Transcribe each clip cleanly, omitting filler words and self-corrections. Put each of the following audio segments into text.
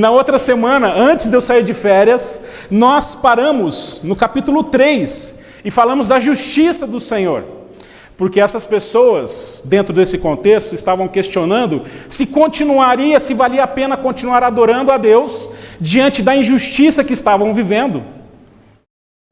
Na outra semana, antes de eu sair de férias, nós paramos no capítulo 3 e falamos da justiça do Senhor. Porque essas pessoas, dentro desse contexto, estavam questionando se valia a pena continuar adorando a Deus diante da injustiça que estavam vivendo.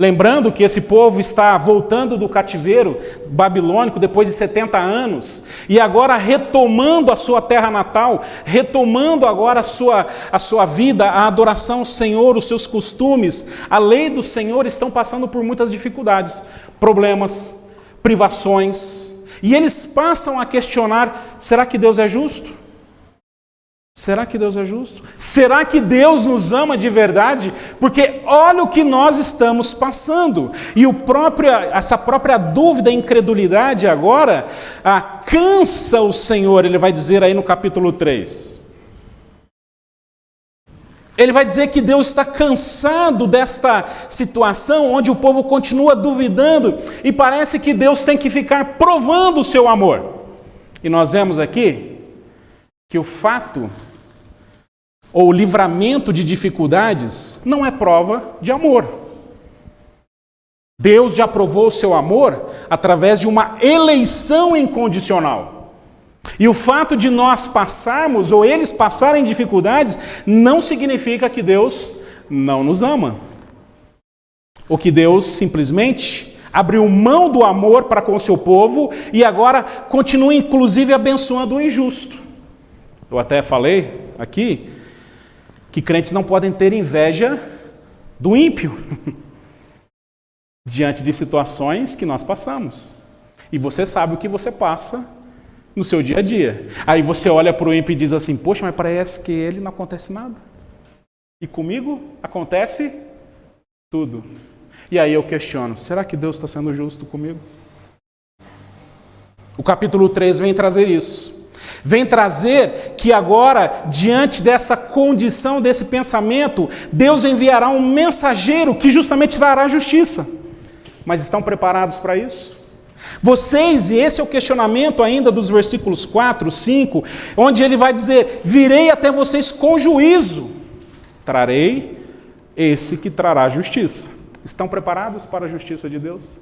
Lembrando que esse povo está voltando do cativeiro babilônico depois de 70 anos e agora retomando a sua terra natal, retomando agora a sua vida, a adoração ao Senhor, os seus costumes, a lei do Senhor, estão passando por muitas dificuldades, problemas, privações, e eles passam a questionar: será que Deus é justo? Será que Deus é justo? Será que Deus nos ama de verdade? Porque olha o que nós estamos passando. E essa própria dúvida, incredulidade agora, cansa o Senhor, ele vai dizer aí no capítulo 3. Ele vai dizer que Deus está cansado desta situação onde o povo continua duvidando e parece que Deus tem que ficar provando o seu amor. E nós vemos aqui que o fato ou o livramento de dificuldades não é prova de amor. Deus já provou o seu amor através de uma eleição incondicional. E o fato de nós passarmos, ou eles passarem dificuldades, não significa que Deus não nos ama. Ou que Deus simplesmente abriu mão do amor para com o seu povo e agora continua inclusive abençoando o injusto. Eu até falei aqui que crentes não podem ter inveja do ímpio diante de situações que nós passamos. E você sabe o que você passa no seu dia a dia. Aí você olha para o ímpio e diz assim: poxa, mas parece que ele não acontece nada. E comigo acontece tudo. E aí eu questiono: será que Deus está sendo justo comigo? O capítulo 3 vem trazer isso. Vem trazer que agora, diante dessa condição, desse pensamento, Deus enviará um mensageiro que justamente trará justiça. Mas estão preparados para isso? Vocês, e esse é o questionamento ainda dos versículos 4, 5, onde ele vai dizer: virei até vocês com juízo, trarei esse que trará justiça. Estão preparados para a justiça de Deus?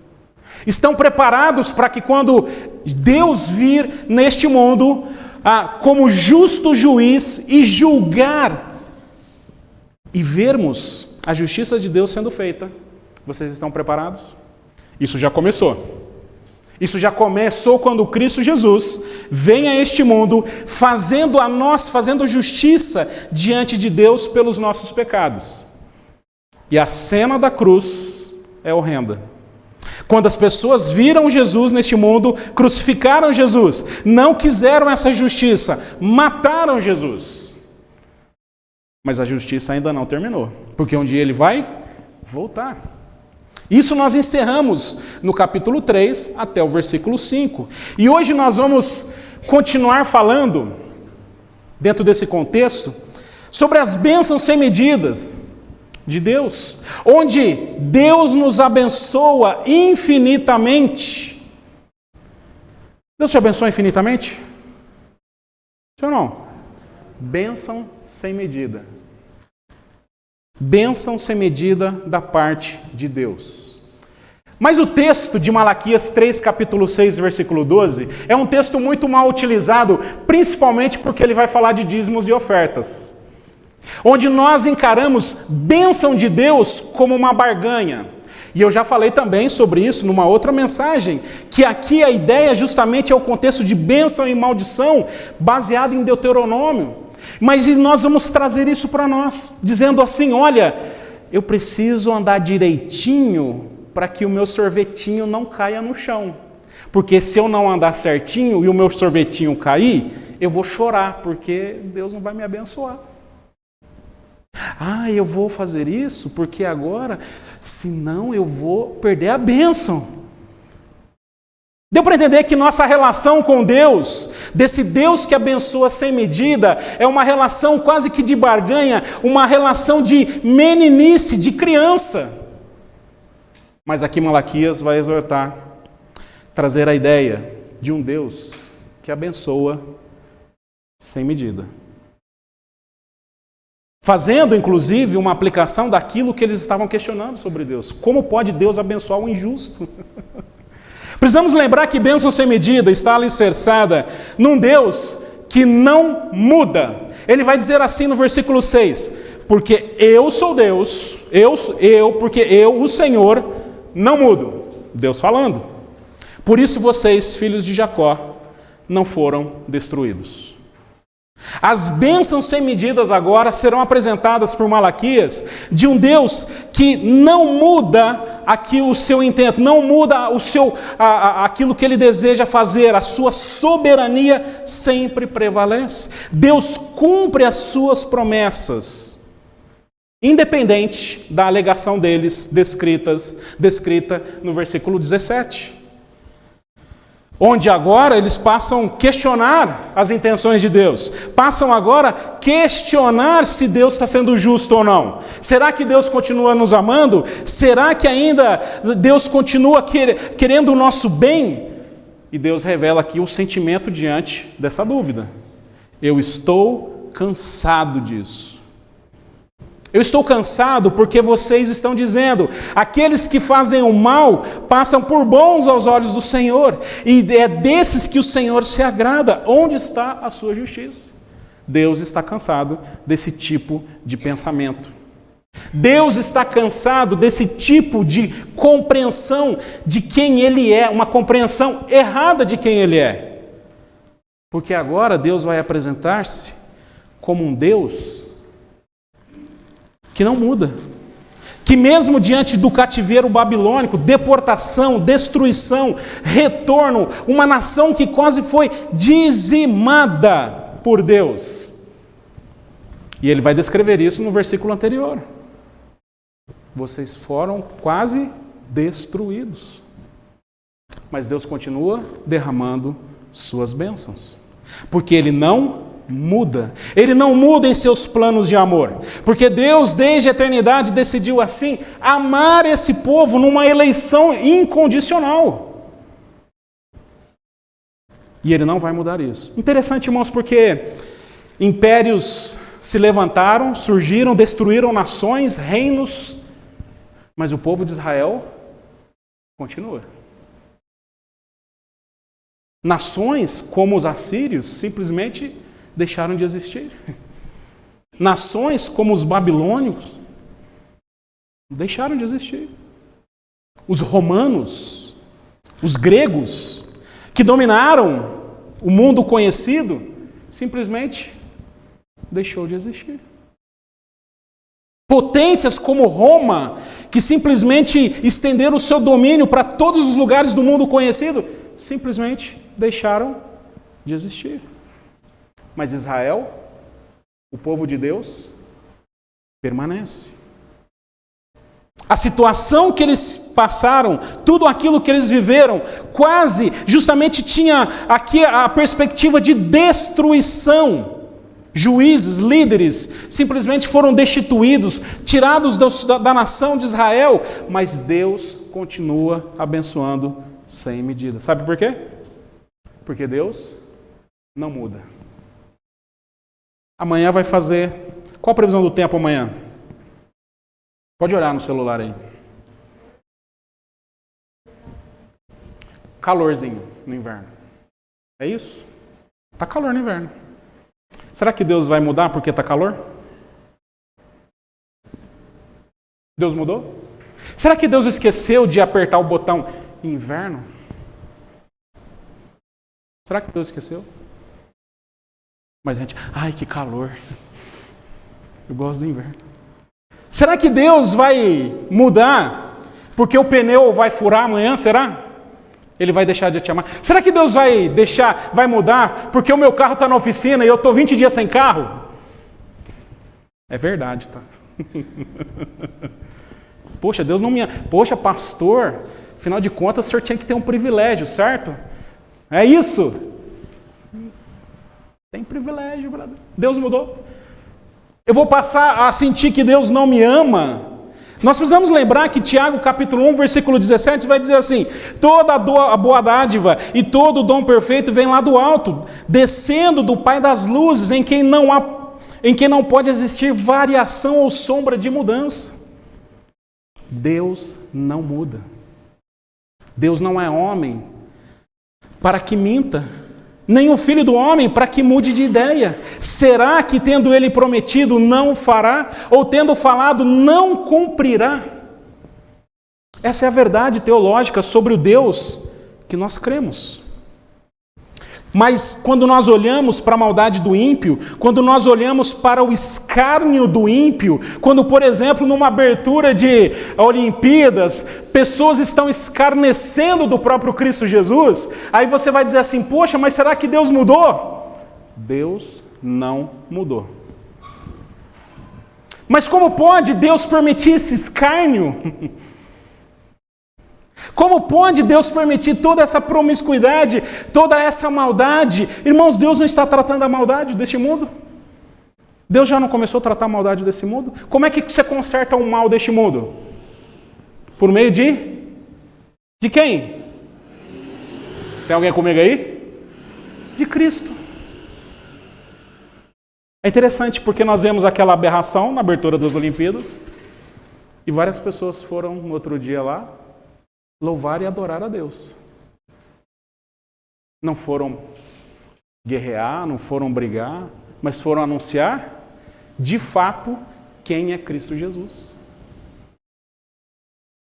Estão preparados para que quando Deus vir neste mundo como justo juiz e julgar e vermos a justiça de Deus sendo feita? Vocês estão preparados? Isso já começou. Isso já começou quando Cristo Jesus vem a este mundo fazendo justiça diante de Deus pelos nossos pecados. E a cena da cruz é horrenda. Quando as pessoas viram Jesus neste mundo, crucificaram Jesus, não quiseram essa justiça, mataram Jesus. Mas a justiça ainda não terminou, porque um dia ele vai voltar. Isso nós encerramos no capítulo 3 até o versículo 5. E hoje nós vamos continuar falando, dentro desse contexto, sobre as bênçãos sem medidas de Deus, onde Deus nos abençoa infinitamente. Deus te abençoa infinitamente? Sim ou não? Bênção sem medida. Bênção sem medida da parte de Deus. Mas o texto de Malaquias 3, capítulo 6, versículo 12, é um texto muito mal utilizado, principalmente porque ele vai falar de dízimos e ofertas, onde nós encaramos bênção de Deus como uma barganha. E eu já falei também sobre isso numa outra mensagem, que aqui a ideia justamente é o contexto de bênção e maldição, baseado em Deuteronômio. Mas nós vamos trazer isso para nós, dizendo assim: olha, eu preciso andar direitinho para que o meu sorvetinho não caia no chão. Porque se eu não andar certinho e o meu sorvetinho cair, eu vou chorar, porque Deus não vai me abençoar. Eu vou fazer isso porque agora, senão eu vou perder a bênção. Deu para entender que nossa relação com Deus, desse Deus que abençoa sem medida, é uma relação quase que de barganha, uma relação de meninice, de criança. Mas aqui Malaquias vai exortar, trazer a ideia de um Deus que abençoa sem medida. fazendo, inclusive, uma aplicação daquilo que eles estavam questionando sobre Deus. Como pode Deus abençoar o injusto? Precisamos lembrar que bênção sem medida está alicerçada num Deus que não muda. Ele vai dizer assim no versículo 6, porque eu sou Deus, porque eu, o Senhor, não mudo. Deus falando. Por isso vocês, filhos de Jacó, não foram destruídos. As bênçãos sem medidas agora serão apresentadas por Malaquias de um Deus que não muda aqui o seu intento, não muda aquilo que ele deseja fazer, a sua soberania sempre prevalece. Deus cumpre as suas promessas, independente da alegação deles descrita no versículo 17. Onde agora eles passam a questionar as intenções de Deus. Passam agora a questionar se Deus está sendo justo ou não. Será que Deus continua nos amando? Será que ainda Deus continua querendo o nosso bem? E Deus revela aqui o sentimento diante dessa dúvida. Eu estou cansado disso. Eu estou cansado porque vocês estão dizendo, aqueles que fazem o mal passam por bons aos olhos do Senhor, e é desses que o Senhor se agrada. Onde está a sua justiça? Deus está cansado desse tipo de pensamento. Deus está cansado desse tipo de compreensão de quem Ele é, uma compreensão errada de quem Ele é. Porque agora Deus vai apresentar-se como um Deus que não muda, que mesmo diante do cativeiro babilônico, deportação, destruição, retorno, uma nação que quase foi dizimada por Deus. E ele vai descrever isso no versículo anterior. Vocês foram quase destruídos. Mas Deus continua derramando suas bênçãos, porque Ele não muda. Ele não muda em seus planos de amor, porque Deus desde a eternidade decidiu assim amar esse povo numa eleição incondicional. E Ele não vai mudar isso. Interessante, irmãos, porque impérios se levantaram, surgiram, destruíram nações, reinos, mas o povo de Israel continua. Nações como os assírios simplesmente deixaram de existir. Nações como os babilônicos deixaram de existir. Os romanos, os gregos, que dominaram o mundo conhecido, simplesmente deixou de existir. Potências como Roma, que simplesmente estenderam o seu domínio para todos os lugares do mundo conhecido, simplesmente deixaram de existir. Mas Israel, o povo de Deus, permanece. A situação que eles passaram, tudo aquilo que eles viveram, quase justamente tinha aqui a perspectiva de destruição. Juízes, líderes, simplesmente foram destituídos, tirados da nação de Israel, mas Deus continua abençoando sem medida. Sabe por quê? Porque Deus não muda. Amanhã vai fazer... Qual a previsão do tempo amanhã? Pode olhar no celular aí. Calorzinho no inverno. É isso? Está calor no inverno. Será que Deus vai mudar porque está calor? Deus mudou? Será que Deus esqueceu de apertar o botão inverno? Será que Deus esqueceu? Mas a gente, ai que calor. Eu gosto do inverno. Será que Deus vai mudar porque o pneu vai furar amanhã? Será? Ele vai deixar de te amar? Será que Deus vai mudar porque o meu carro está na oficina e eu estou 20 dias sem carro? É verdade, tá? Poxa, Deus não me... Poxa, pastor, afinal de contas o senhor tinha que ter um privilégio, certo? É isso. Tem privilégio, brother. Deus mudou. Eu vou passar a sentir que Deus não me ama. Nós precisamos lembrar que Tiago capítulo 1, versículo 17 vai dizer assim: toda a boa dádiva e todo o dom perfeito vem lá do alto, descendo do Pai das luzes, em quem não há em que não pode existir variação ou sombra de mudança. Deus não muda. Deus não é homem para que minta, nem o filho do homem para que mude de ideia. Será que, tendo ele prometido, não fará? Ou tendo falado, não cumprirá? Essa é a verdade teológica sobre o Deus que nós cremos. Mas quando nós olhamos para a maldade do ímpio, quando nós olhamos para o escárnio do ímpio, quando, por exemplo, numa abertura de Olimpíadas, pessoas estão escarnecendo do próprio Cristo Jesus, aí você vai dizer assim, poxa, mas será que Deus mudou? Deus não mudou. Mas como pode Deus permitir esse escárnio? Como pode Deus permitir toda essa promiscuidade, toda essa maldade? Irmãos, Deus não está tratando a maldade deste mundo? Deus já não começou a tratar a maldade desse mundo? Como é que você conserta o mal deste mundo? Por meio de quem? Tem alguém comigo aí? De Cristo. É interessante porque nós vemos aquela aberração na abertura das Olimpíadas e várias pessoas foram no outro dia lá louvar e adorar a Deus. Não foram guerrear, não foram brigar, mas foram anunciar, de fato, quem é Cristo Jesus.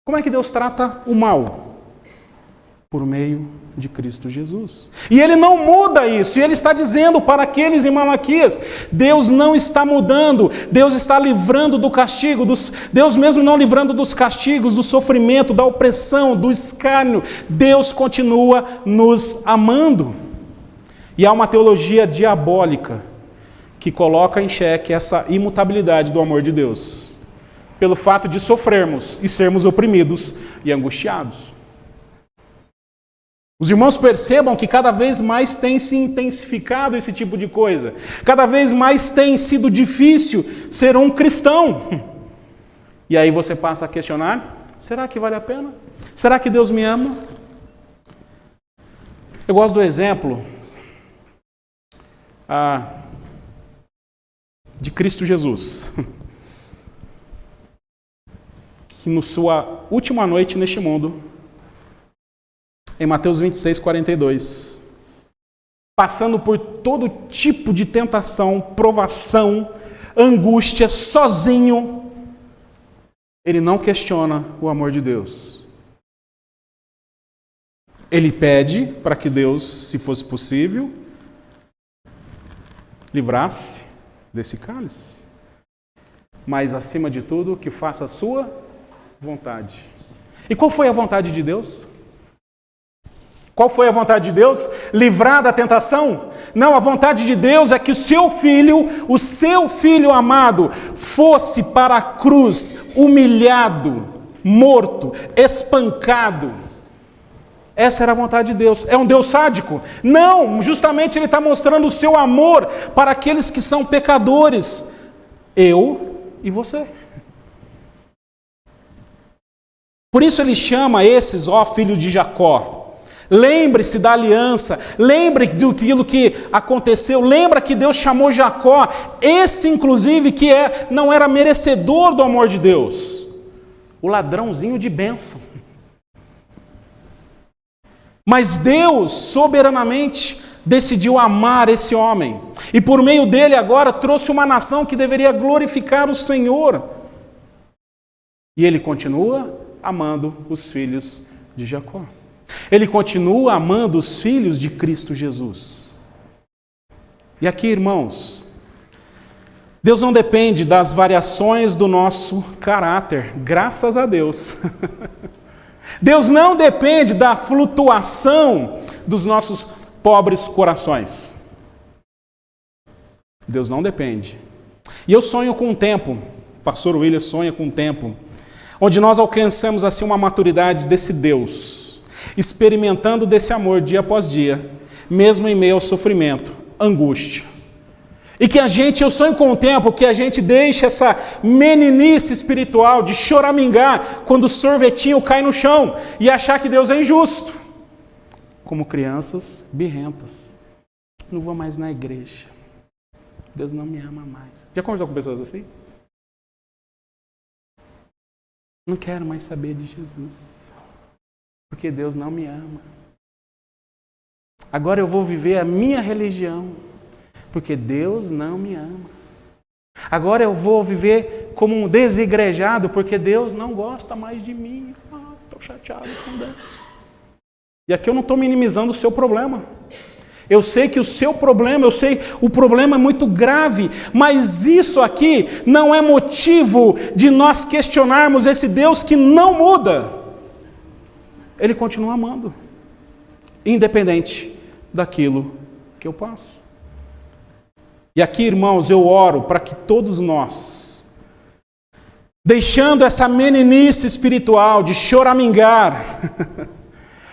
Como é que Deus trata o mal? Por meio de Cristo Jesus. E Ele não muda isso. E Ele está dizendo para aqueles em Malaquias, Deus não está mudando. Deus está livrando do castigo. Deus mesmo não livrando dos castigos, do sofrimento, da opressão, do escárnio. Deus continua nos amando. E há uma teologia diabólica que coloca em xeque essa imutabilidade do amor de Deus. Pelo fato de sofrermos e sermos oprimidos e angustiados. Os irmãos percebam que cada vez mais tem se intensificado esse tipo de coisa. Cada vez mais tem sido difícil ser um cristão. E aí você passa a questionar, será que vale a pena? Será que Deus me ama? Eu gosto do exemplo de Cristo Jesus. Que na sua última noite neste mundo, em Mateus 26, 42, passando por todo tipo de tentação, provação, angústia, sozinho, ele não questiona o amor de Deus. Ele pede para que Deus, se fosse possível, livrasse desse cálice. Mas, acima de tudo, que faça a sua vontade. E qual foi a vontade de Deus? Qual foi a vontade de Deus? Livrar da tentação? Não, a vontade de Deus é que o seu filho amado, fosse para a cruz, humilhado, morto, espancado. Essa era a vontade de Deus. É um Deus sádico? Não, justamente Ele está mostrando o seu amor para aqueles que são pecadores. Eu e você. Por isso Ele chama esses, filhos de Jacó. Lembre-se da aliança, lembre daquilo que aconteceu, lembra que Deus chamou Jacó, esse inclusive que não era merecedor do amor de Deus, o ladrãozinho de bênção. Mas Deus soberanamente decidiu amar esse homem, e por meio dele agora trouxe uma nação que deveria glorificar o Senhor. E Ele continua amando os filhos de Jacó. Ele continua amando os filhos de Cristo Jesus. E aqui, irmãos, Deus não depende das variações do nosso caráter, graças a Deus. Deus não depende da flutuação dos nossos pobres corações. Deus não depende. E eu sonho com um tempo, o pastor William sonha com um tempo, onde nós alcançamos assim uma maturidade desse Deus, experimentando desse amor dia após dia, mesmo em meio ao sofrimento, angústia. E que eu sonho com o tempo que a gente deixe essa meninice espiritual de choramingar quando o sorvetinho cai no chão e achar que Deus é injusto. Como crianças birrentas. Não vou mais na igreja. Deus não me ama mais. Já conversou com pessoas assim? Não quero mais saber de Jesus, porque Deus não me ama. Agora eu vou viver a minha religião, porque Deus não me ama. Agora eu vou viver como um desigrejado, porque Deus não gosta mais de mim. Estou chateado com Deus. E aqui eu não estou minimizando o seu problema. Eu sei que o seu problema, o problema é muito grave, mas isso aqui não é motivo de nós questionarmos esse Deus que não muda. Ele continua amando, independente daquilo que eu passo. E aqui, irmãos, eu oro para que todos nós, deixando essa meninice espiritual de choramingar,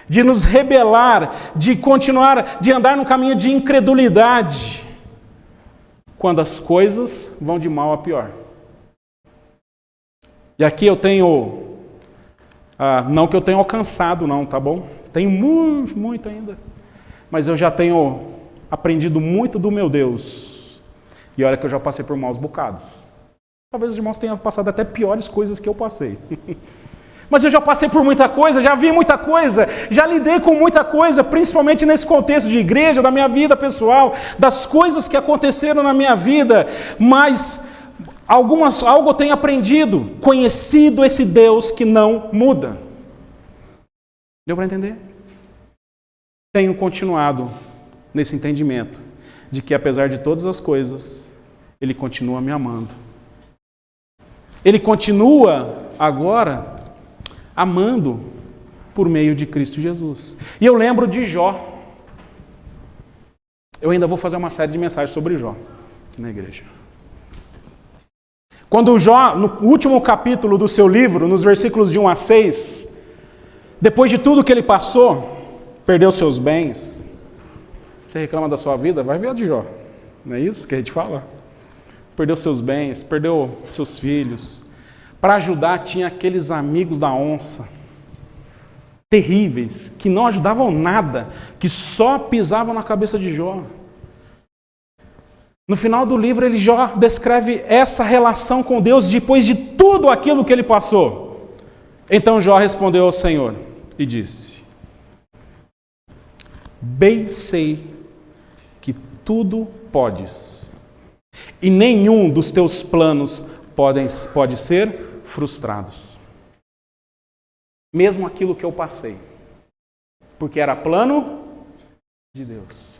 de nos rebelar, de continuar, de andar no caminho de incredulidade, quando as coisas vão de mal a pior. E aqui eu tenho, não que eu tenha alcançado não, tá bom? Tenho muito, muito ainda. Mas eu já tenho aprendido muito do meu Deus. E olha que eu já passei por maus bocados. Talvez os irmãos tenham passado até piores coisas que eu passei. Mas eu já passei por muita coisa, já vi muita coisa, já lidei com muita coisa, principalmente nesse contexto de igreja, da minha vida pessoal, das coisas que aconteceram na minha vida, mas algo eu tenho aprendido, conhecido esse Deus que não muda. Deu para entender? Tenho continuado nesse entendimento de que apesar de todas as coisas, Ele continua me amando. Ele continua agora amando por meio de Cristo Jesus. E eu lembro de Jó. Eu ainda vou fazer uma série de mensagens sobre Jó aqui na igreja. Quando Jó, no último capítulo do seu livro, nos versículos de 1 a 6, depois de tudo que ele passou, perdeu seus bens. Você reclama da sua vida? Vai ver a de Jó. Não é isso que a gente fala? Perdeu seus bens, perdeu seus filhos. Para ajudar, tinha aqueles amigos da onça, terríveis, que não ajudavam nada, que só pisavam na cabeça de Jó. No final do livro, Jó descreve essa relação com Deus depois de tudo aquilo que ele passou. Então Jó respondeu ao Senhor e disse: bem sei que tudo podes, e nenhum dos teus planos pode ser frustrados. Mesmo aquilo que eu passei, porque era plano de Deus.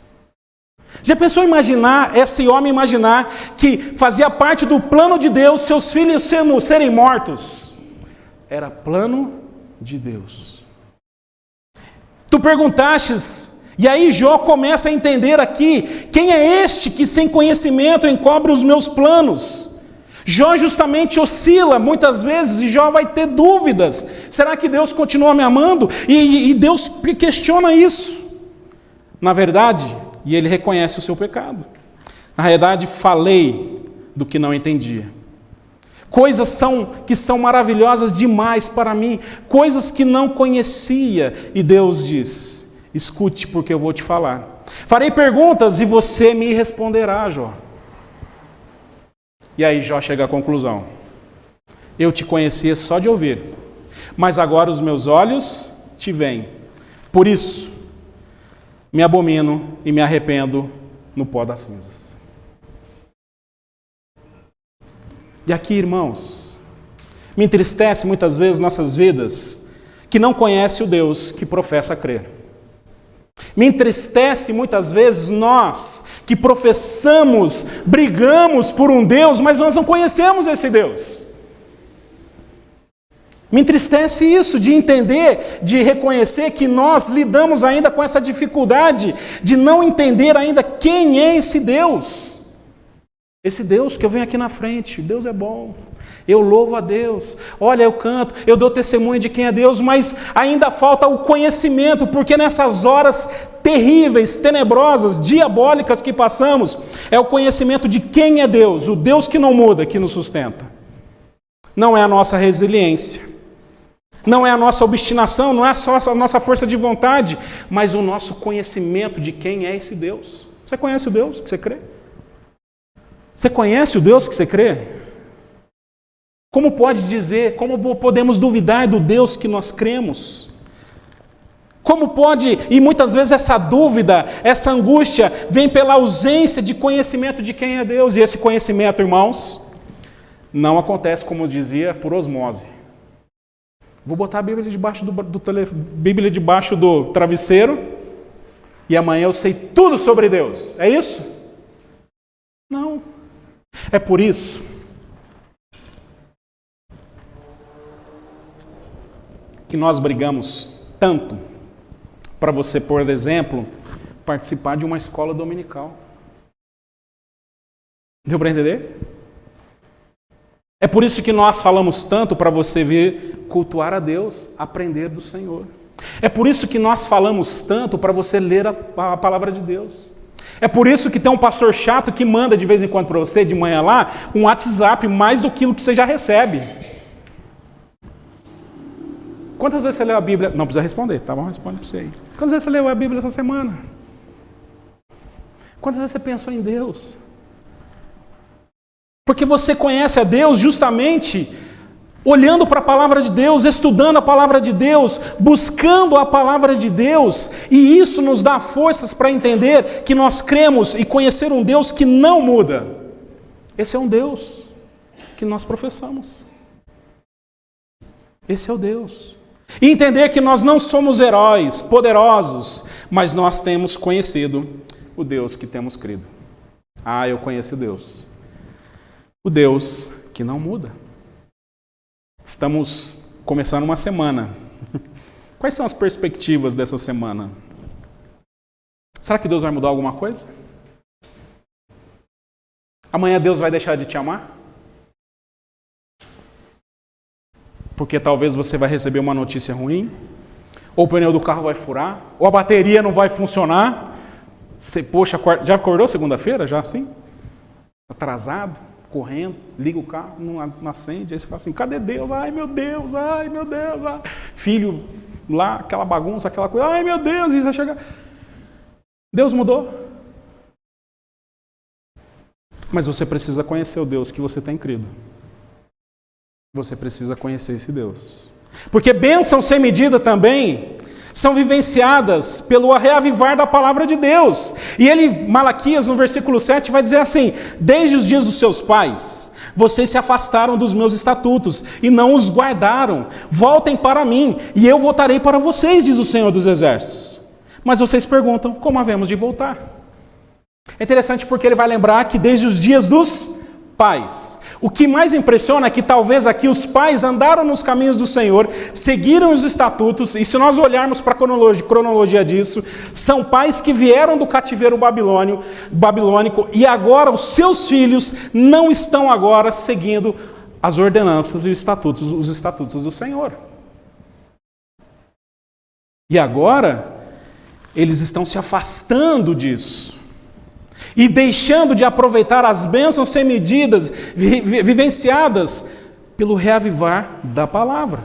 Já pensou imaginar, esse homem imaginar que fazia parte do plano de Deus, seus filhos serem mortos? Era plano de Deus. Tu perguntastes, e aí Jó começa a entender aqui, quem é este que sem conhecimento encobre os meus planos? Jó justamente oscila muitas vezes e Jó vai ter dúvidas. Será que Deus continua me amando? E Deus questiona isso. Na verdade, e ele reconhece o seu pecado. Na realidade, falei do que não entendia. Coisas que são maravilhosas demais para mim, coisas que não conhecia. E Deus diz: escute, porque eu vou te falar. Farei perguntas e você me responderá, Jó. E aí Jó chega à conclusão: eu te conhecia só de ouvir, mas agora os meus olhos te veem. Por isso, me abomino e me arrependo no pó das cinzas. E aqui, irmãos, me entristece muitas vezes nossas vidas que não conhece o Deus que professa crer. Me entristece muitas vezes nós que professamos, brigamos por um Deus, mas nós não conhecemos esse Deus. Me entristece isso, de entender, de reconhecer que nós lidamos ainda com essa dificuldade de não entender ainda quem é esse Deus. Esse Deus que eu venho aqui na frente, Deus é bom. Eu louvo a Deus, olha, eu canto, eu dou testemunho de quem é Deus, mas ainda falta o conhecimento, porque nessas horas terríveis, tenebrosas, diabólicas que passamos, é o conhecimento de quem é Deus, o Deus que não muda, que nos sustenta. Não é a nossa resiliência, não é a nossa obstinação, não é só a nossa força de vontade, mas o nosso conhecimento de quem é esse Deus. Você conhece o Deus que você crê? Você conhece o Deus que você crê? Como pode dizer, como podemos duvidar do Deus que nós cremos? Como pode, e muitas vezes essa dúvida, essa angústia, vem pela ausência de conhecimento de quem é Deus. E esse conhecimento, irmãos, não acontece, como eu dizia, por osmose. Vou botar a Bíblia debaixo do travesseiro e amanhã eu sei tudo sobre Deus. É isso? Não. É por isso que nós brigamos tanto para você, por exemplo, participar de uma escola dominical. Deu para entender? É por isso que nós falamos tanto para você vir cultuar a Deus, aprender do Senhor. É por isso que nós falamos tanto para você ler a palavra de Deus. É por isso que tem um pastor chato que manda de vez em quando para você, de manhã lá, um WhatsApp mais do que o que você já recebe. Quantas vezes você leu a Bíblia? Não precisa responder, tá bom? Responde para você aí. Quantas vezes você leu a Bíblia essa semana? Quantas vezes você pensou em Deus? Porque você conhece a Deus justamente olhando para a palavra de Deus, estudando a palavra de Deus, buscando a palavra de Deus, e isso nos dá forças para entender que nós cremos e conhecer um Deus que não muda. Esse é um Deus que nós professamos. Esse é o Deus. E entender que nós não somos heróis, poderosos, mas nós temos conhecido o Deus que temos crido. Ah, eu conheço Deus. O Deus que não muda. Estamos começando uma semana. Quais são as perspectivas dessa semana? Será que Deus vai mudar alguma coisa? Amanhã Deus vai deixar de te amar? Porque talvez você vai receber uma notícia ruim, ou o pneu do carro vai furar, ou a bateria não vai funcionar. Você, poxa, já acordou segunda-feira? Já assim? Atrasado, correndo, liga o carro, não acende. Aí você fala assim, cadê Deus? Ai meu Deus, ai meu Deus. Ai. Filho lá, aquela bagunça, aquela coisa. Ai meu Deus, isso vai chegar. Deus mudou. Mas você precisa conhecer o Deus que você tem crido. Você precisa conhecer esse Deus. Porque bênçãos sem medida também são vivenciadas pelo reavivar da palavra de Deus. E ele, Malaquias, no versículo 7, vai dizer assim, desde os dias dos seus pais, vocês se afastaram dos meus estatutos e não os guardaram. Voltem para mim e eu voltarei para vocês, diz o Senhor dos Exércitos. Mas vocês perguntam, como havemos de voltar? É interessante porque ele vai lembrar que desde os dias dos pais. O que mais impressiona é que talvez aqui os pais andaram nos caminhos do Senhor, seguiram os estatutos, e se nós olharmos para a cronologia disso, são pais que vieram do cativeiro babilônico e agora os seus filhos não estão agora seguindo as ordenanças e os estatutos do Senhor. E agora eles estão se afastando disso. E deixando de aproveitar as bênçãos sem medidas, vivenciadas pelo reavivar da palavra.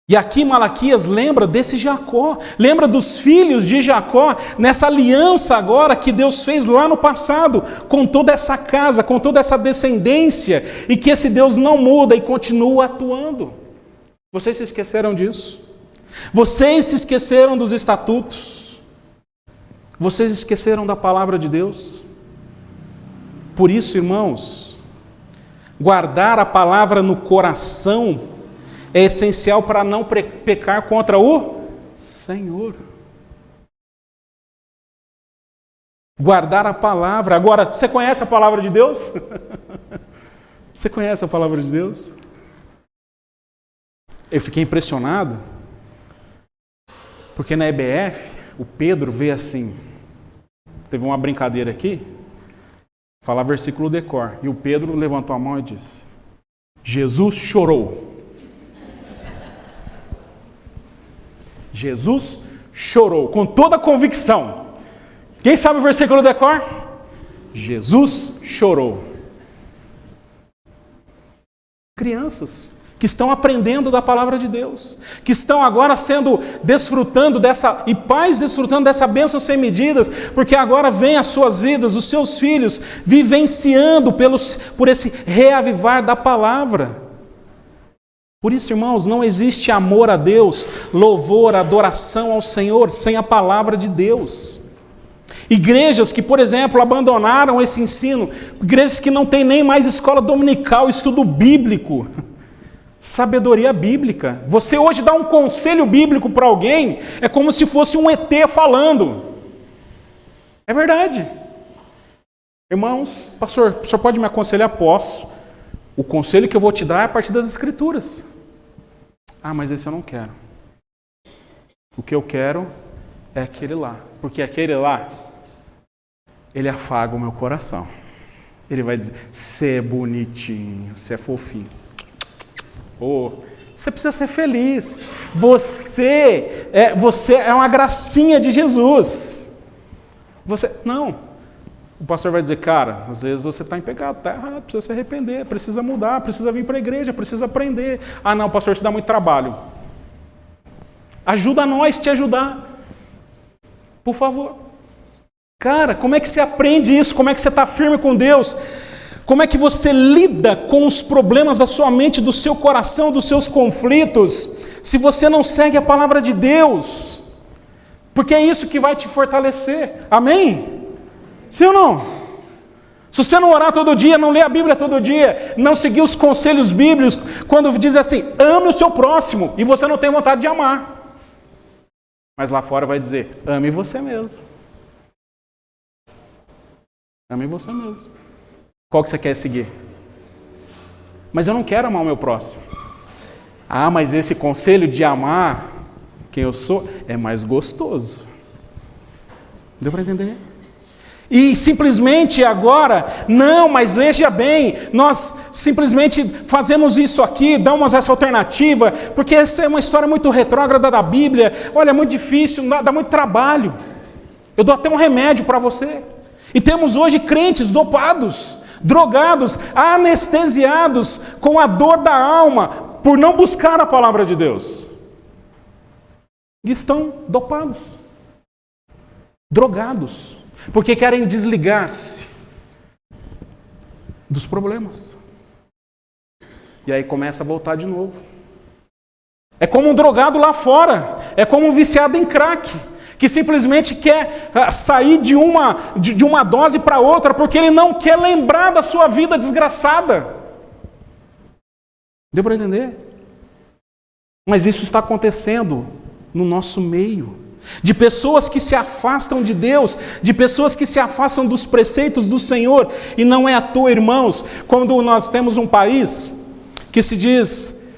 E aqui Malaquias lembra desse Jacó, lembra dos filhos de Jacó, nessa aliança agora que Deus fez lá no passado, com toda essa casa, com toda essa descendência, e que esse Deus não muda e continua atuando. Vocês se esqueceram disso? Vocês se esqueceram dos estatutos? Vocês esqueceram da palavra de Deus? Por isso, irmãos, guardar a palavra no coração é essencial para não pecar contra o Senhor. Guardar a palavra. Agora, você conhece a palavra de Deus? Você conhece a palavra de Deus? Eu fiquei impressionado, porque na EBF, o Pedro veio assim, teve uma brincadeira aqui, falar versículo decor, e o Pedro levantou a mão e disse, Jesus chorou. Jesus chorou, com toda a convicção. Quem sabe o versículo decor? Jesus chorou. Crianças, que estão aprendendo da palavra de Deus, que estão agora desfrutando dessa bênção sem medidas, porque agora vem as suas vidas, os seus filhos, vivenciando por esse reavivar da palavra. Por isso, irmãos, não existe amor a Deus, louvor, adoração ao Senhor, sem a palavra de Deus. Igrejas que, por exemplo, abandonaram esse ensino, igrejas que não têm nem mais escola dominical, estudo bíblico, sabedoria bíblica. Você hoje dá um conselho bíblico para alguém, é como se fosse um ET falando. É verdade. Irmãos, pastor, o senhor pode me aconselhar? Posso. O conselho que eu vou te dar é a partir das Escrituras. Ah, mas esse eu não quero. O que eu quero é aquele lá. Porque aquele lá, ele afaga o meu coração. Ele vai dizer, você é bonitinho, você é fofinho. Oh, você precisa ser feliz. Você é uma gracinha de Jesus. Não. O pastor vai dizer, cara, às vezes você está em pecado, está errado, precisa se arrepender, precisa mudar, precisa vir para a igreja, precisa aprender. Ah, não, pastor, te dá muito trabalho. Ajuda nós te ajudar. Por favor. Cara, como é que você aprende isso? Como é que você está firme com Deus? Como é que você lida com os problemas da sua mente, do seu coração, dos seus conflitos, se você não segue a palavra de Deus? Porque é isso que vai te fortalecer. Amém? Sim ou não? Se você não orar todo dia, não ler a Bíblia todo dia, não seguir os conselhos bíblicos, quando diz assim, ame o seu próximo, e você não tem vontade de amar. Mas lá fora vai dizer, ame você mesmo. Ame você mesmo. Qual que você quer seguir? Mas eu não quero amar o meu próximo. Ah, mas esse conselho de amar quem eu sou é mais gostoso. Deu para entender? E simplesmente agora, não, mas veja bem, nós simplesmente fazemos isso aqui, damos essa alternativa, porque essa é uma história muito retrógrada da Bíblia. Olha, é muito difícil, dá muito trabalho. Eu dou até um remédio para você. E temos hoje crentes dopados, drogados, anestesiados com a dor da alma por não buscar a palavra de Deus. E estão dopados, drogados, porque querem desligar-se dos problemas. E aí começa a voltar de novo. É como um drogado lá fora, é como um viciado em crack, que simplesmente quer sair de uma dose para outra, porque ele não quer lembrar da sua vida desgraçada. Deu para entender? Mas isso está acontecendo no nosso meio. De pessoas que se afastam de Deus, de pessoas que se afastam dos preceitos do Senhor. E não é à toa, irmãos, quando nós temos um país que se diz...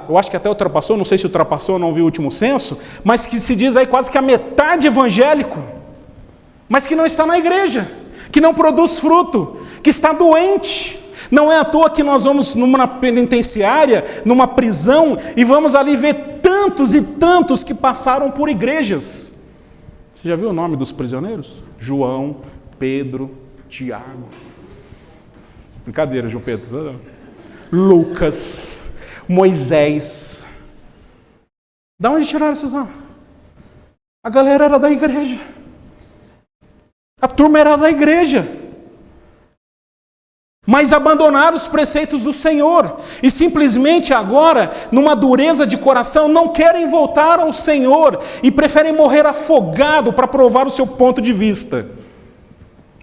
eu acho que até ultrapassou, não sei se ultrapassou, não vi o último censo, mas que se diz aí quase que a metade evangélico, mas que não está na igreja, que não produz fruto, que está doente. Não é à toa que nós vamos numa penitenciária, numa prisão, e vamos ali ver tantos e tantos que passaram por igrejas. Você já viu o nome dos prisioneiros? João, Pedro, Tiago. Brincadeira, João Pedro. Lucas, Moisés. Da onde tiraram esses nomes? A galera era da igreja. A turma era da igreja. Mas abandonaram os preceitos do Senhor. E simplesmente agora, numa dureza de coração, não querem voltar ao Senhor. E preferem morrer afogado para provar o seu ponto de vista.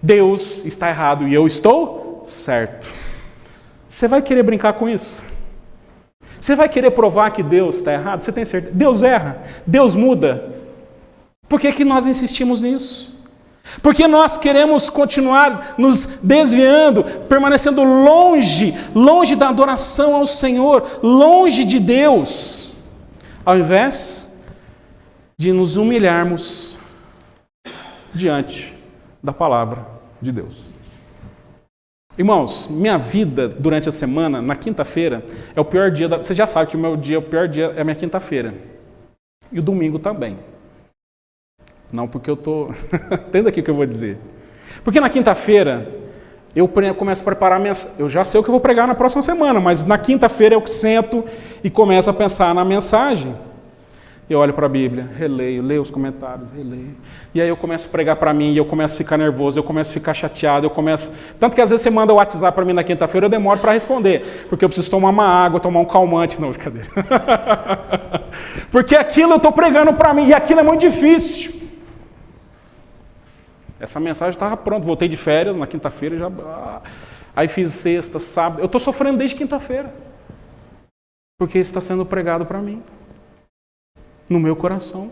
Deus está errado e eu estou certo. Você vai querer brincar com isso? Você vai querer provar que Deus está errado? Você tem certeza? Deus erra, Deus muda. Por que nós insistimos nisso? Porque nós queremos continuar nos desviando, permanecendo longe da adoração ao Senhor, longe de Deus, ao invés de nos humilharmos diante da palavra de Deus. Irmãos, minha vida durante a semana, na quinta-feira, é o pior dia. Você já sabe que o pior dia é a minha quinta-feira. E o domingo também. Não porque eu estou... Entenda aqui o que eu vou dizer. Porque na quinta-feira, eu começo a preparar a mensagem. Eu já sei o que eu vou pregar na próxima semana, mas na quinta-feira eu sento e começo a pensar na mensagem. Eu olho para a Bíblia, releio, leio os comentários, releio. E aí eu começo a pregar para mim, e eu começo a ficar nervoso, eu começo a ficar chateado, Tanto que às vezes você manda o WhatsApp para mim na quinta-feira, eu demoro para responder, porque eu preciso tomar uma água, tomar um calmante. Não, brincadeira. Porque aquilo eu estou pregando para mim, e aquilo é muito difícil. Essa mensagem estava pronta, voltei de férias na quinta-feira, aí fiz sexta, sábado. Eu estou sofrendo desde quinta-feira, porque isso está sendo pregado para mim. No meu coração,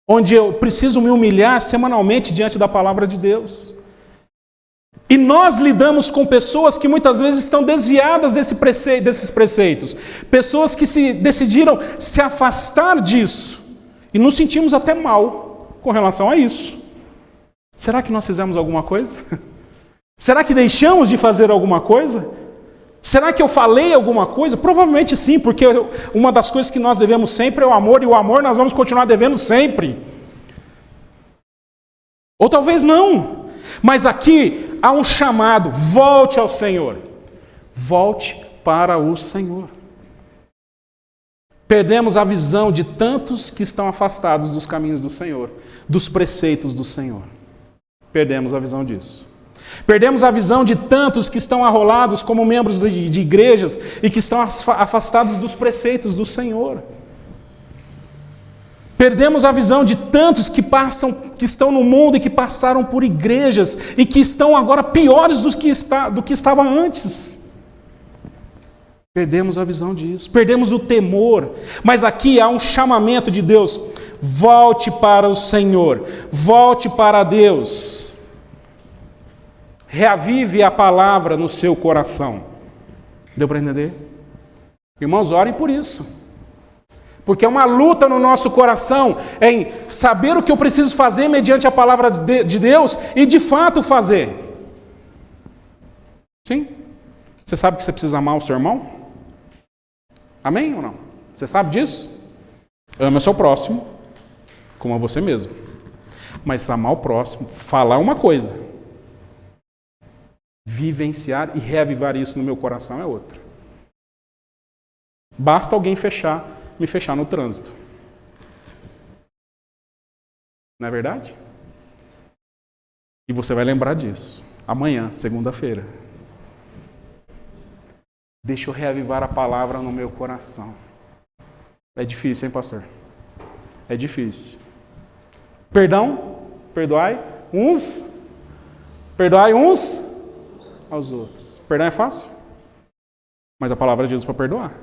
onde eu preciso me humilhar semanalmente diante da palavra de Deus. E nós lidamos com pessoas que muitas vezes estão desviadas desses preceitos, pessoas que decidiram se afastar disso, e nos sentimos até mal com relação a isso. Será que nós fizemos alguma coisa? Será que deixamos de fazer alguma coisa? Será que eu falei alguma coisa? Provavelmente sim, porque uma das coisas que nós devemos sempre é o amor, e o amor nós vamos continuar devendo sempre. Ou talvez não. Mas aqui há um chamado: volte ao Senhor. Volte para o Senhor. Perdemos a visão de tantos que estão afastados dos caminhos do Senhor, dos preceitos do Senhor. Perdemos a visão disso. Perdemos a visão de tantos que estão arrolados como membros de igrejas e que estão afastados dos preceitos do Senhor. Perdemos a visão de tantos que estão no mundo e que passaram por igrejas e que estão agora piores do que estava antes. Perdemos a visão disso, perdemos o temor. Mas aqui há um chamamento de Deus: volte para o Senhor, volte para Deus. Reavive a palavra no seu coração. Deu para entender? Irmãos, orem por isso. Porque é uma luta no nosso coração em saber o que eu preciso fazer mediante a palavra de Deus e de fato fazer. Sim? Você sabe que você precisa amar o seu irmão? Amém ou não? Você sabe disso? Ame o seu próximo como a você mesmo. Mas amar o próximo, falar uma coisa, vivenciar e reavivar isso no meu coração é outra. Basta alguém me fechar no trânsito. Não é verdade? E você vai lembrar disso amanhã, segunda-feira. Deixa eu reavivar a palavra no meu coração. É difícil, hein, pastor? É difícil. Perdoai uns aos outros. Perdão é fácil? Mas a palavra de Deus é para perdoar.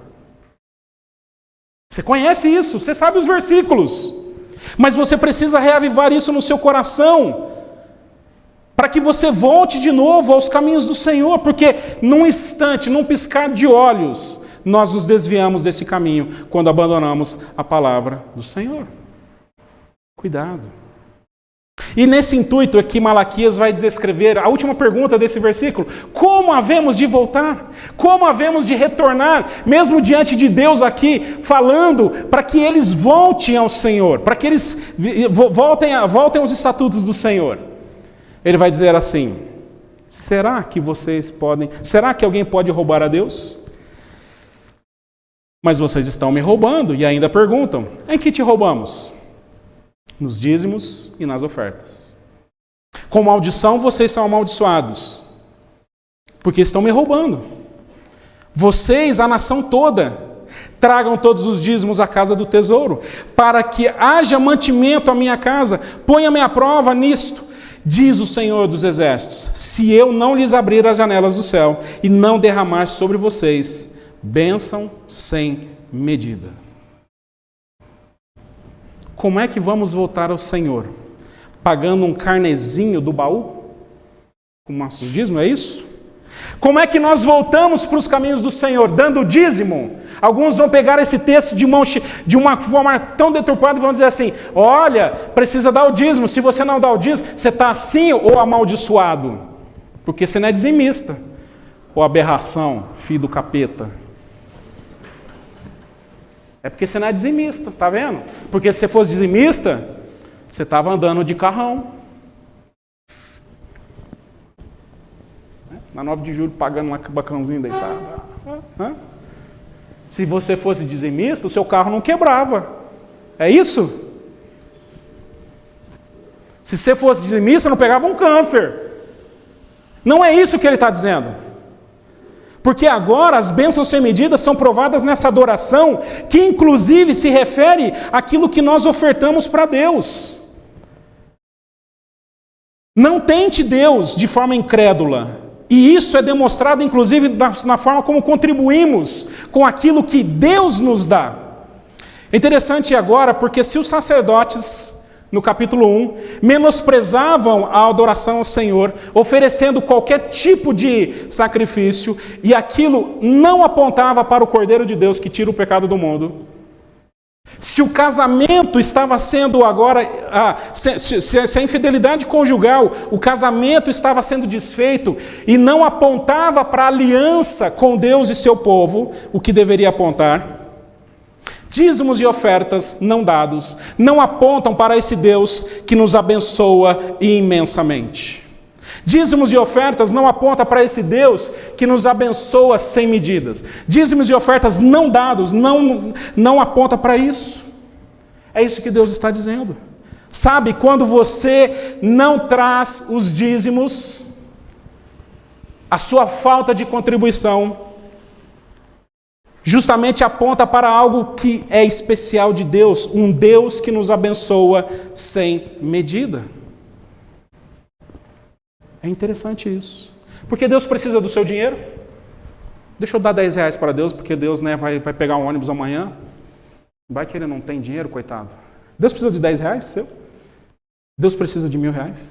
Você conhece isso, você sabe os versículos. Mas você precisa reavivar isso no seu coração, para que você volte de novo aos caminhos do Senhor, porque num instante, num piscar de olhos, nós nos desviamos desse caminho quando abandonamos a palavra do Senhor. Cuidado. E nesse intuito é que Malaquias vai descrever a última pergunta desse versículo: como havemos de voltar? Como havemos de retornar, mesmo diante de Deus aqui, falando para que eles voltem ao Senhor, para que eles voltem aos estatutos do Senhor? Ele vai dizer assim: será que alguém pode roubar a Deus? Mas vocês estão me roubando, e ainda perguntam: em que te roubamos? Nos dízimos e nas ofertas. Com maldição vocês são amaldiçoados, porque estão me roubando. Vocês, a nação toda, tragam todos os dízimos à casa do tesouro, para que haja mantimento à minha casa. Ponha-me à prova nisto, diz o Senhor dos Exércitos, se eu não lhes abrir as janelas do céu e não derramar sobre vocês bênção sem medida. Como é que vamos voltar ao Senhor? Pagando um carnezinho do baú? Com nossos dízimos, é isso? Como é que nós voltamos para os caminhos do Senhor? Dando dízimo? Alguns vão pegar esse texto de uma forma tão deturpada e vão dizer assim: olha, precisa dar o dízimo. Se você não dá o dízimo, você está assim ou amaldiçoado? Porque você não é dizimista. Ou aberração, filho do capeta. É porque você não é dizimista, tá vendo? Porque se você fosse dizimista, você estava andando de carrão. Na 9 de julho, pagando lá com o bacãozinho deitado. Se você fosse dizimista, o seu carro não quebrava. É isso? Se você fosse dizimista, não pegava um câncer. Não é isso que ele está dizendo. Porque agora as bênçãos sem medida são provadas nessa adoração, que inclusive se refere àquilo que nós ofertamos para Deus. Não tente Deus de forma incrédula. E isso é demonstrado inclusive na forma como contribuímos com aquilo que Deus nos dá. É interessante agora, porque se os sacerdotes, no capítulo 1, menosprezavam a adoração ao Senhor, oferecendo qualquer tipo de sacrifício, e aquilo não apontava para o Cordeiro de Deus que tira o pecado do mundo. Se o casamento estava sendo agora, se a infidelidade conjugal, o casamento estava sendo desfeito e não apontava para a aliança com Deus e seu povo, o que deveria apontar, dízimos e ofertas não dados não apontam para esse Deus que nos abençoa imensamente. Dízimos e ofertas não apontam para esse Deus que nos abençoa sem medidas. Dízimos e ofertas não dados não apontam para isso. É isso que Deus está dizendo. Sabe, quando você não traz os dízimos, a sua falta de contribuição justamente aponta para algo que é especial de Deus, um Deus que nos abençoa sem medida. É interessante isso. Porque Deus precisa do seu dinheiro? Deixa eu dar 10 reais para Deus, porque Deus vai pegar um ônibus amanhã. Vai que ele não tem dinheiro, coitado. Deus precisa de 10 reais seu? Deus precisa de 1.000 reais?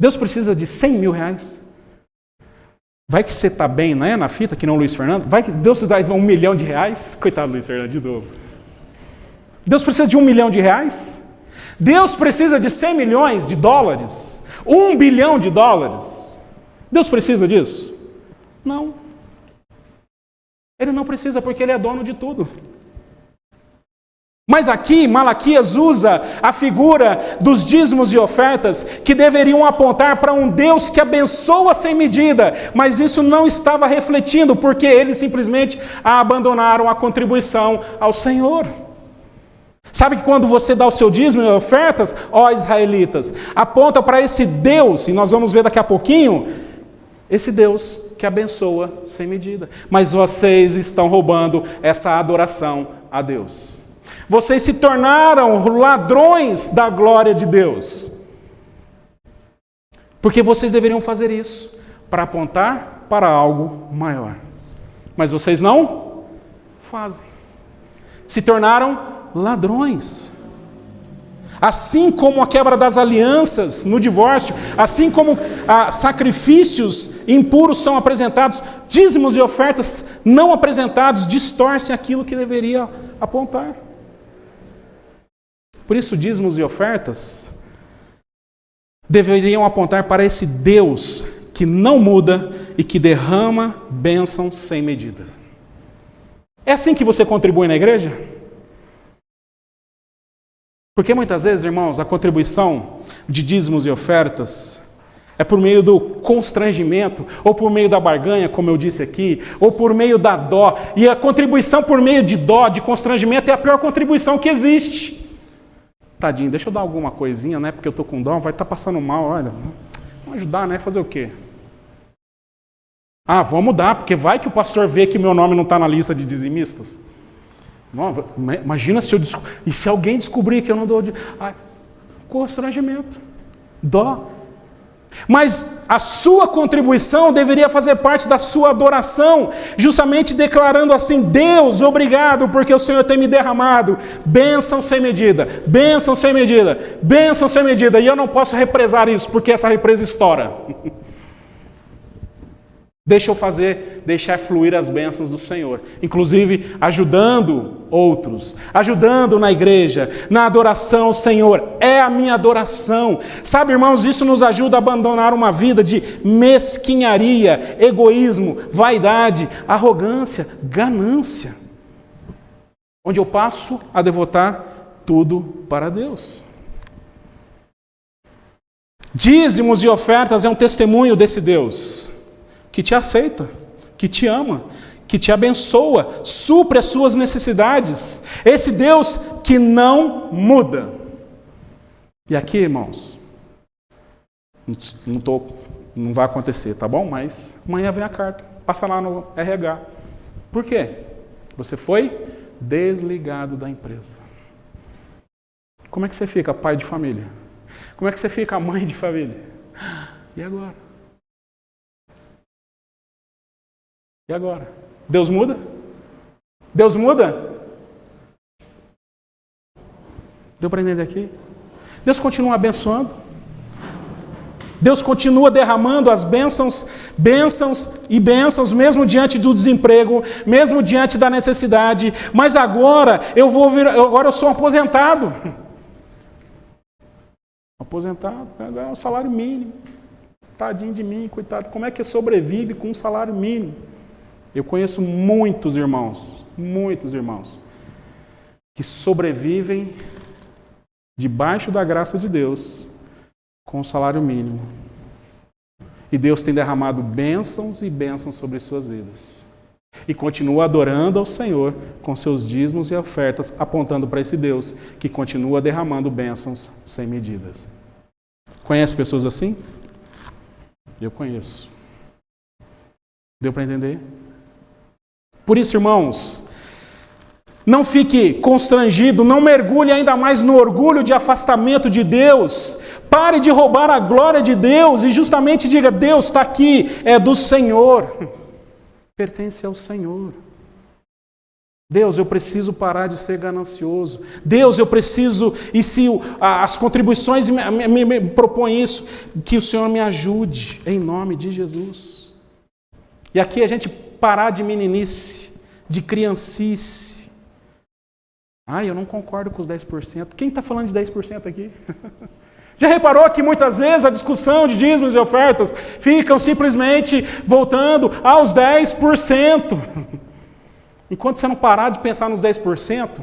Deus precisa de 100 mil reais? Vai que você está bem, né, na fita, que não o Luiz Fernando? Vai que Deus te dá 1 milhão de reais? Coitado do Luiz Fernando, de novo. Deus precisa de 1 milhão de reais? Deus precisa de 100 milhões de dólares? 1 bilhão de dólares? Deus precisa disso? Não. Ele não precisa, porque Ele é dono de tudo. Mas aqui, Malaquias usa a figura dos dízimos e ofertas que deveriam apontar para um Deus que abençoa sem medida, mas isso não estava refletindo, porque eles simplesmente abandonaram a contribuição ao Senhor. Sabe que quando você dá o seu dízimo e ofertas, ó israelitas, aponta para esse Deus, e nós vamos ver daqui a pouquinho, esse Deus que abençoa sem medida. Mas vocês estão roubando essa adoração a Deus. Vocês se tornaram ladrões da glória de Deus. Porque vocês deveriam fazer isso para apontar para algo maior. Mas vocês não fazem. Se tornaram ladrões. Assim como a quebra das alianças no divórcio, assim como sacrifícios impuros são apresentados, dízimos e ofertas não apresentados distorcem aquilo que deveria apontar. Por isso, dízimos e ofertas deveriam apontar para esse Deus que não muda e que derrama bênçãos sem medida. É assim que você contribui na igreja? Porque muitas vezes, irmãos, a contribuição de dízimos e ofertas é por meio do constrangimento, ou por meio da barganha, como eu disse aqui, ou por meio da dó. E a contribuição por meio de dó, de constrangimento, é a pior contribuição que existe. Tadinho, deixa eu dar alguma coisinha, né? Porque eu estou com dó, vai estar passando mal, olha. Vamos ajudar, né? Fazer o quê? Ah, vamos dar, porque vai que o pastor vê que meu nome não está na lista de dizimistas. Imagina se alguém descobrir que eu não dou constrangimento, dó. Mas a sua contribuição deveria fazer parte da sua adoração, justamente declarando assim: Deus, obrigado porque o Senhor tem me derramado bênção sem medida, bênção sem medida, bênção sem medida, e eu não posso represar isso, porque essa represa estoura. Deixar fluir as bênçãos do Senhor, inclusive ajudando outros, ajudando na igreja, na adoração ao Senhor, é a minha adoração. Sabe, irmãos, isso nos ajuda a abandonar uma vida de mesquinharia, egoísmo, vaidade, arrogância, ganância, onde eu passo a devotar tudo para Deus. Dízimos e ofertas é um testemunho desse Deus que te aceita, que te ama, que te abençoa, supre as suas necessidades. Esse Deus que não muda. E aqui, irmãos, não vai acontecer, tá bom? Mas amanhã vem a carta, passa lá no RH. Por quê? Você foi desligado da empresa. Como é que você fica pai de família? Como é que você fica mãe de família? E agora? E agora? Deus muda? Deus muda? Deu para entender aqui? Deus continua abençoando. Deus continua derramando as bênçãos e bênçãos, mesmo diante do desemprego, mesmo diante da necessidade. Mas agora agora eu sou aposentado. Aposentado, é o salário mínimo. Tadinho de mim, coitado. Como é que sobrevive com um salário mínimo? Eu conheço muitos irmãos, que sobrevivem debaixo da graça de Deus com o salário mínimo. E Deus tem derramado bênçãos e bênçãos sobre suas vidas. E continua adorando ao Senhor com seus dízimos e ofertas, apontando para esse Deus que continua derramando bênçãos sem medidas. Conhece pessoas assim? Eu conheço. Deu para entender? Por isso, irmãos, não fique constrangido, não mergulhe ainda mais no orgulho de afastamento de Deus. Pare de roubar a glória de Deus e justamente diga: Deus está aqui, é do Senhor. Pertence ao Senhor. Deus, eu preciso parar de ser ganancioso. Deus, eu preciso, e se as contribuições me propõem isso, que o Senhor me ajude, em nome de Jesus. E aqui a gente parar de meninice, de criancice. Eu não concordo com os 10%. Quem está falando de 10% aqui? Já reparou que muitas vezes a discussão de dízimos e ofertas ficam simplesmente voltando aos 10%. Enquanto você não parar de pensar nos 10%,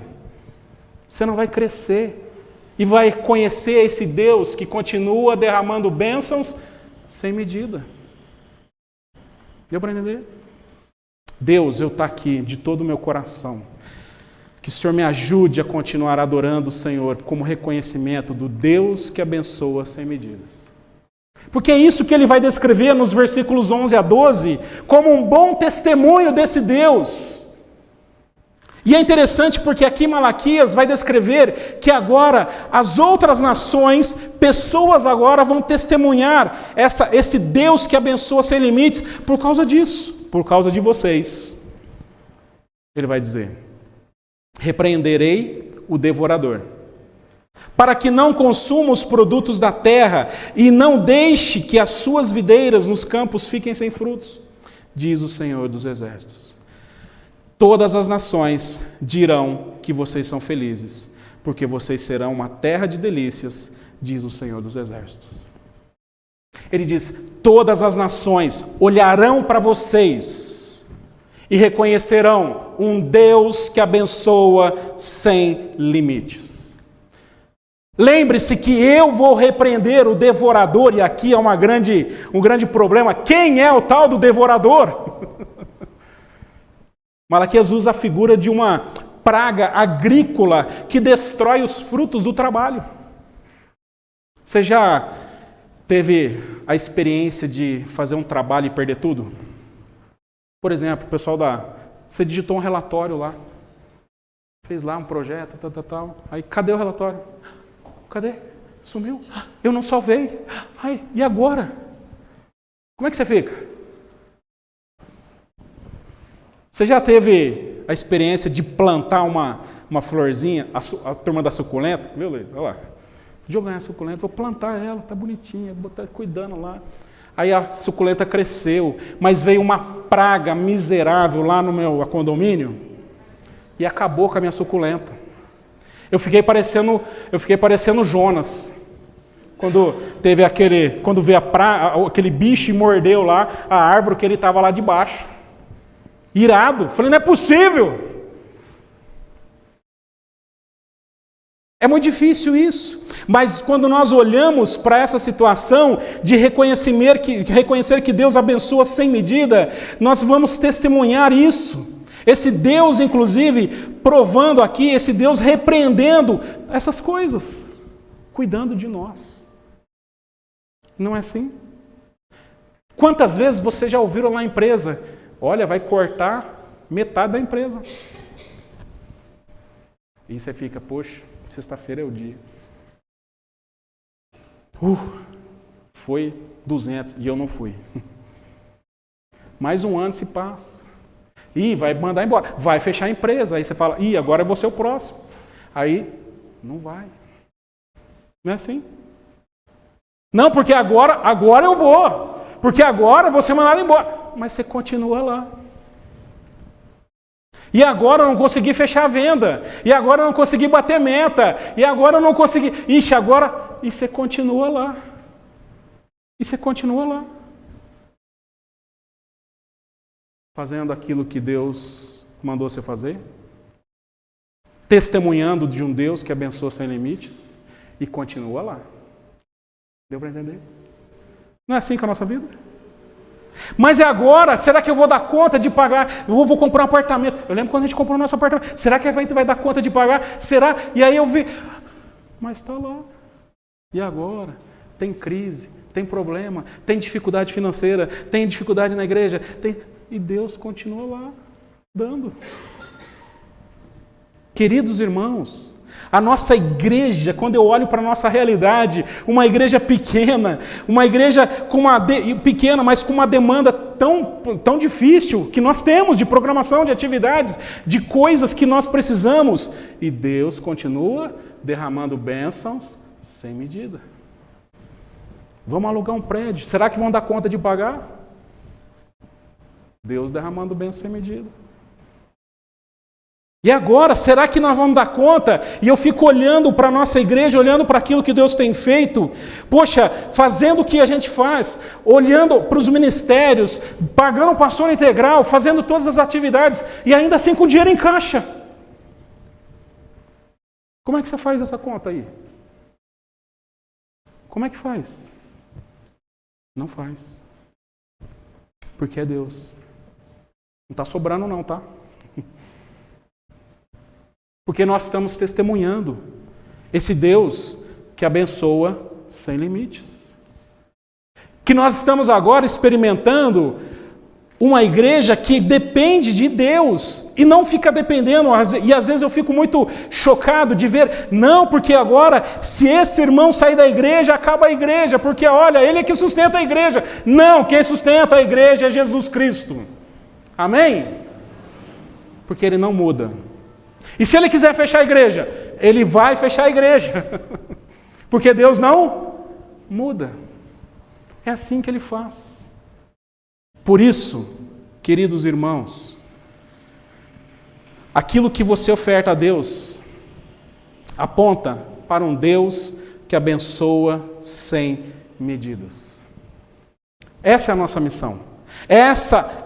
você não vai crescer e vai conhecer esse Deus que continua derramando bênçãos sem medida. Deu para entender? Deus, eu estou aqui de todo o meu coração. Que o Senhor me ajude a continuar adorando o Senhor como reconhecimento do Deus que abençoa sem medidas. Porque é isso que ele vai descrever nos versículos 11 a 12 como um bom testemunho desse Deus. E é interessante porque aqui Malaquias vai descrever que agora as outras nações, pessoas agora vão testemunhar esse Deus que abençoa sem limites por causa disso, por causa de vocês. Ele vai dizer: repreenderei o devorador, para que não consuma os produtos da terra e não deixe que as suas videiras nos campos fiquem sem frutos, diz o Senhor dos Exércitos. Todas as nações dirão que vocês são felizes, porque vocês serão uma terra de delícias, diz o Senhor dos Exércitos. Ele diz: todas as nações olharão para vocês e reconhecerão um Deus que abençoa sem limites. Lembre-se que eu vou repreender o devorador, e aqui é um grande problema. Quem é o tal do devorador? Malaquias usa a figura de uma praga agrícola que destrói os frutos do trabalho. Você já teve a experiência de fazer um trabalho e perder tudo? Por exemplo, o pessoal você digitou um relatório lá, fez lá um projeto, tal. Aí, cadê o relatório? Cadê? Sumiu. Eu não salvei. E agora? Como é que você fica? Você já teve a experiência de plantar uma florzinha, a turma da suculenta? Beleza, olha lá. Deixa eu ganhar a suculenta, vou plantar ela, tá bonitinha, vou estar cuidando lá. Aí a suculenta cresceu, mas veio uma praga miserável lá no meu condomínio e acabou com a minha suculenta. Eu fiquei parecendo Jonas. Quando veio aquele bicho e mordeu lá a árvore que ele estava lá debaixo. Irado. Falei, não é possível. É muito difícil isso, mas quando nós olhamos para essa situação de reconhecer que Deus abençoa sem medida, nós vamos testemunhar isso. Esse Deus, inclusive, provando aqui, esse Deus repreendendo essas coisas, cuidando de nós. Não é assim? Quantas vezes você já ouviram lá na empresa, olha, vai cortar metade da empresa. E você fica, poxa, sexta-feira é o dia. Foi 200 e eu não fui. Mais um ano se passa. Vai mandar embora. Vai fechar a empresa. Aí você fala, agora eu vou ser o próximo. Aí, não vai. Não é assim? Não, porque agora eu vou. Porque agora eu vou ser mandado embora. Mas você continua lá. E agora eu não consegui fechar a venda. E agora eu não consegui bater meta. E agora eu não consegui... agora... E você continua lá. Fazendo aquilo que Deus mandou você fazer. Testemunhando de um Deus que abençoa sem limites. E continua lá. Deu para entender? Não é assim com a nossa vida? Mas e agora? Será que eu vou dar conta de pagar? Eu vou comprar um apartamento. Eu lembro quando a gente comprou o nosso apartamento. Será que a gente vai dar conta de pagar? Será? E aí eu vi. Mas está lá. E agora? Tem crise, tem problema, tem dificuldade financeira, tem dificuldade na igreja. E Deus continua lá, dando. Queridos irmãos, a nossa igreja, quando eu olho para a nossa realidade, uma igreja pequena, pequena, mas com uma demanda tão difícil que nós temos de programação, de atividades, de coisas que nós precisamos, e Deus continua derramando bênçãos sem medida. Vamos alugar um prédio, será que vão dar conta de pagar? Deus derramando bênçãos sem medida. E agora, será que nós vamos dar conta? E eu fico olhando para a nossa igreja, olhando para aquilo que Deus tem feito, poxa, fazendo o que a gente faz, olhando para os ministérios, pagando o pastor integral, fazendo todas as atividades, e ainda assim com dinheiro em caixa. Como é que você faz essa conta aí? Como é que faz? Não faz. Porque é Deus. Não está sobrando não, tá? Porque nós estamos testemunhando esse Deus que abençoa sem limites. Que nós estamos agora experimentando uma igreja que depende de Deus e não fica dependendo. E às vezes eu fico muito chocado de ver, não, porque agora, se esse irmão sair da igreja, acaba a igreja, porque olha, ele é que sustenta a igreja. Não, quem sustenta a igreja é Jesus Cristo. Amém? Porque ele não muda. E se ele quiser fechar a igreja, ele vai fechar a igreja. Porque Deus não muda. É assim que ele faz. Por isso, queridos irmãos, aquilo que você oferta a Deus aponta para um Deus que abençoa sem medidas. Essa é a nossa missão.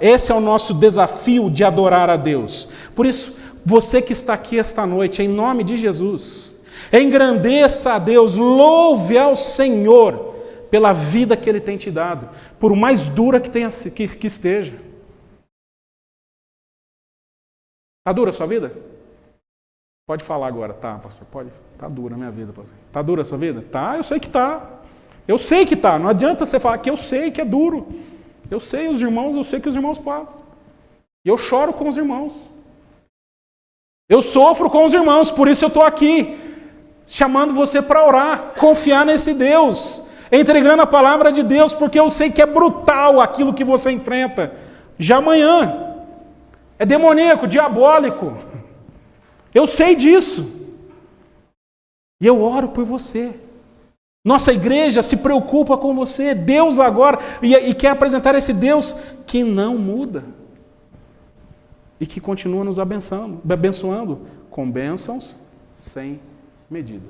Esse é o nosso desafio de adorar a Deus. Por isso, você que está aqui esta noite, em nome de Jesus, engrandeça a Deus, louve ao Senhor pela vida que Ele tem te dado, por mais dura que esteja. Está dura a sua vida? Pode falar agora. Tá, pastor, pode. Está dura a minha vida, pastor. Está dura a sua vida? Tá, eu sei que está. Eu sei que está. Não adianta você falar que eu sei que é duro. Eu sei que os irmãos passam. E eu choro com os irmãos. Eu sofro com os irmãos, por isso eu estou aqui, chamando você para orar, confiar nesse Deus, entregando a palavra de Deus, porque eu sei que é brutal aquilo que você enfrenta. Já amanhã, é demoníaco, diabólico. Eu sei disso. E eu oro por você. Nossa igreja se preocupa com você. Deus agora, e quer apresentar esse Deus que não muda. E que continua nos abençoando com bênçãos sem medida.